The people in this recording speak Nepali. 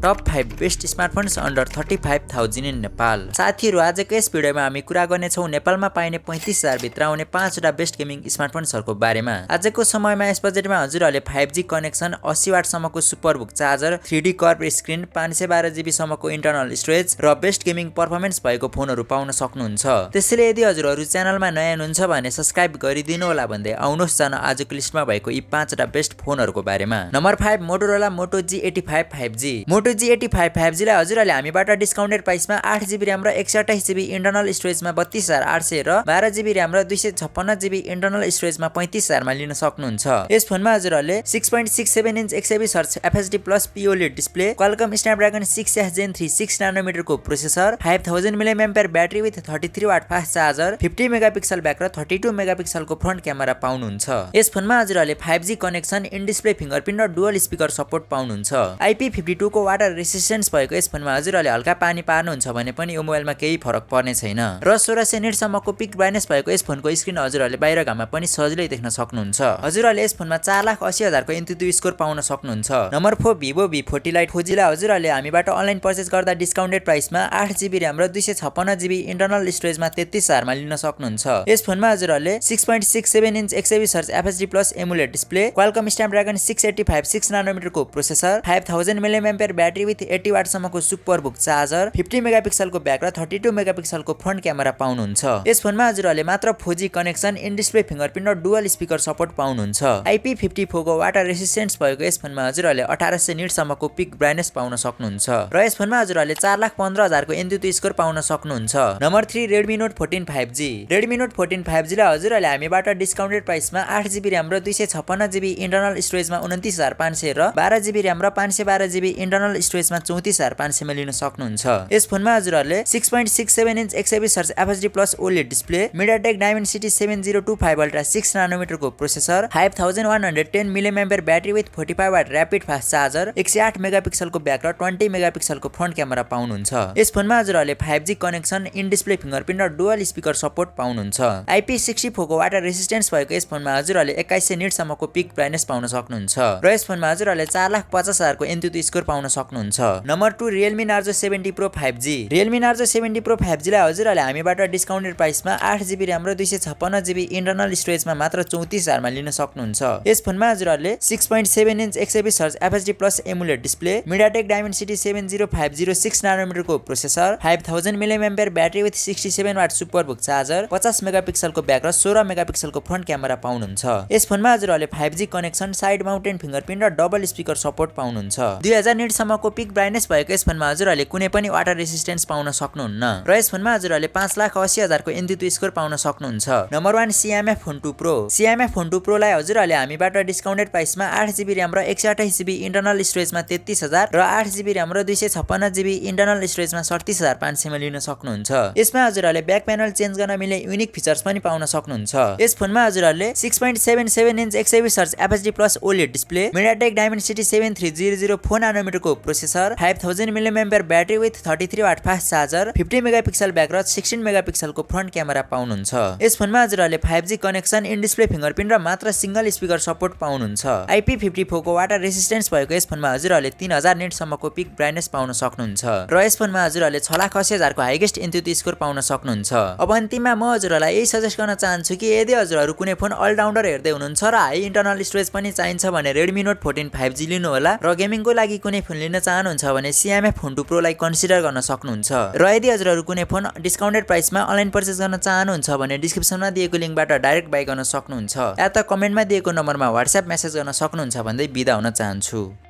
Top 5 best smartphones under 35,000 in Nepal. साथीहरु आजको यस भिडियोमा हामी कुरा गर्नेछौँ नेपालमा पाइने 35,000 भित्र आउने 5 वटा बेस्ट गेमिङ स्मार्टफोन्सहरुको बारेमा। आजको समयमा यस बजेटमा हजुरहरुले 5G कनेक्सन, 80 वाट सम्मको SUPERVOOC charger, 3D curve screen, 512 GB सम्मको इन्टरनल स्टोरेज र बेस्ट गेमिङ परफर्मेन्स भएको फोनहरु पाउन सक्नुहुन्छ। त्यसैले यदि हजुरहरु च्यानलमा नयाँ हुनुहुन्छ भने सब्स्क्राइब गरिदिनु होला भन्दै आउनुहोस् जान आजको लिस्टमा भएको यी 5 वटा बेस्ट फोनहरुको बारेमा। नम्बर 5 मोटोरोला मोटो G85 5G। मोटो G85 5G लाई हजुरहरुले हामीबाट डिस्काउन्टेड प्राइसमा 8GB RAM र 128GB इन्टरनल स्टोरेजमा 32,800 र 12GB RAM र 256GB इन्टरनल स्टोरेजमा 35,000 मा लिन सक्नुहुन्छ। यस फोनमा हजुरहरुले 6.67 inch 120Hz FHD+ POLED display, Qualcomm Snapdragon 6S Gen 3 6 nanometre को processor, 5000 mAh battery with 33 watt fast charger, 50 megapixel back र 32 मेगापिक्सल को फ्रन्ट क्यामेरा पाउनुहुन्छ। यस फोनमा हजुरहरुले 5G connection, in display fingerprint र डुअल स्पिकर सपोर्ट पाउनुहुन्छ। IP52 को वाटर रेसिस्टेन्स भएको यस फोनमा हजुरहरुले हल्का पानी पार्नुहुन्छ भने पनि यो मोबाइलमा केही फरक पर्ने छैन र 1600 निट सम्मको पिक ब्राइटनेस भएको यस फोनको स्क्रिन हजुरहरुले बाहिर घाममा पनि सजिलै देख्न सक्नुहुन्छ। हजुरहरुले यस फोनमा 4,80,000 को इन्टुटिभ स्कोर पाउन सक्नुहुन्छ। Number 4 Vivo V40 Lite 4G लाई हजुरहरुले हामीबाट अनलाइन पर्चेज गर्दा डिस्काउन्टेड प्राइसमा 8GB RAM र 256GB इन्टरनल स्टोरेजमा 33,000 मा लिन सक्नुहुन्छ। यस फोनमा हजुरहरुले 6.67 inch 120Hz FHD+ AMOLED display, Qualcomm Snapdragon 685 6 nanometre को processor, 5000 mAh battery with 80 watt सम्मको सुपरबुक चार्जर, 50 मेगापिक्सल को ब्याक र 32 मेगापिक्सल को फ्रन्ट क्यामेरा पाउनुहुन्छ। यस फोनमा हजुरहरुले मात्र 4G connection, in display fingerprint र डुअल स्पिकर सपोर्ट पाउनुहुन्छ। IP54 को वाटर रेसिस्टेन्स भएको यस फोनमा हजुरहरुले 1800 निट सम्मको पिक ब्राइटनेस पाउन सक्नुहुन्छ र यस फोनमा हजुरहरुले 4,15,000 को इन्टुटिभ स्कोर पाउन सक्नुहुन्छ। Number 3 Redmi Note 14 5G। Redmi Note 14 5G लाई हजुरहरुले हामीबाट डिस्काउन्टेड प्राइसमा 8GB RAM र 256GB इन्टरनल स्टोरेजमा 29,500 र 12GB RAM र 512GB इन्टरनल स्टोरेजमा 34,500 मा लिन सक्नुहुन्छ। यस फोनमा हजुरहरुले 6.67 inch 120Hz FHD+ OLED display, MediaTek Dimensity 7025 Ultra 6 nanometre को processor, 5110 mAh battery with 45 watt rapid fast charger, 108 megapixel को ब्याक र 20 मेगापिक्सल को फ्रन्ट क्यामेरा पाउनुहुन्छ। यस फोनमा हजुरहरुले 5G connection, in display fingerprint र डुअल स्पिकर सपोर्ट पाउनुहुन्छ। IP64 को वाटर रेसिस्टेन्स भएको यस फोनमा हजुरहरुले 2100 निट सम्मको पिक ब्राइटनेस पाउन सक्नुहुन्छ र यस फोनमा हजुरहरुले 4,50,000 को इन्टुटिभ स्कोर पाउन सक्नुहुन्छ। Number 2 Realme Narzo 70 Pro 5G। Realme Narzo 70 Pro 5G लाई हजुरहरुले हामीबाट डिस्काउन्टेड प्राइसमा 8GB RAM र 256GB इन्टरनल स्टोरेजमा मात्र 34,000 मा लिन सक्नुहुन्छ। यस फोनमा हजुरहरुले 6.7 inch 120Hz FHD+ AMOLED display, MediaTek Dimensity 7050 6 nanometre को processor, 5000 mAh battery with 67 watt SUPERVOOC charger, 50 megapixel को ब्याक र 16 मेगापिक्सल को फ्रन्ट क्यामेरा पाउनुहुन्छ। यस फोनमा हजुरहरुले 5G connection, side mounted fingerprint र डबल स्पिकर सपोर्ट पाउनुहुन्छ। 2000 निट सम्मको पिक ब्राइटनेस भएको यस फोनमा हजुरहरुले कुनै पनि वाटर रेसिस्टेन्स पाउन सक्नुहुन्न र यस फोनमा हजुरहरुले 5,80,000 को इन्टुटिभ स्कोर पाउन सक्नुहुन्छ। Number 1 CMF Phone 2 Pro। CMF Phone 2 Pro लाई हजुरहरुले हामीबाट डिस्काउन्टेड प्राइसमा 8GB RAM र 128GB इन्टरनल स्टोरेजमा 33,000 र 8GB RAM र 256GB इन्टरनल स्टोरेजमा 37,500 मा लिन सक्नुहुन्छ। यसमा हजुरहरुले ब्याक प्यानल चेन्ज गर्न मिल्ने युनिक फिचर्स पनि पाउन सक्नुहुन्छ। यस फोनमा हजुरहरुले 6.77 inch 120Hz FHD+ OLED display, MediaTek Dimensity 7300 4 nanometre को processor, 5000 mAh battery with 33 watt fast charger, 50 megapixel back र 16 मेगापिक्सल को फ्रन्ट क्यामेरा पाउनुहुन्छ। यस फोनमा हजुरहरुले 5G connection, in display fingerprint र मात्र सिंगल स्पिकर सपोर्ट पाउनुहुन्छ। IP54 को वाटर रेसिस्टेन्स भएको यस फोनमा हजुरहरुले 3000 निट सम्मको पिक ब्राइटनेस पाउन सक्नुहुन्छ र यस फोनमा हजुरहरुले 6,80,000 को हाइएस्ट इन्टुटिभ स्कोर पाउन सक्नुहुन्छ। अब अन्तिममा म हजुरहरुलाई यही सजेस्ट गर्न चाहन्छु कि यदि हजुरहरु कुनै फोन अलराउन्डर हेर्दै हुनुहुन्छ र हाई इन्टरनल स्टोरेज पनि चाहिन्छ भने Redmi Note 14 5G लिनु होला र गेमिङको लागि कुनै फोन लिन चाहनुहुन्छ भने CMF Phone 2 Pro लाई कन्सिडर गर्न सक्नुहुन्छ। र यदि हजुरहरु कुनै फोन डिस्काउन्टेड प्राइसमा अनलाइन पर्चेज गर्न चाहनुहुन्छ भने डिस्क्रिप्सनमा दिएको लिंकबाट डाइरेक्ट बाइ गर्न सक्नुहुन्छ या त कमेन्टमा दिएको नम्बरमा WhatsApp मेसेज गर्न सक्नुहुन्छ भन्दै बिदा हुन चाहन्छु।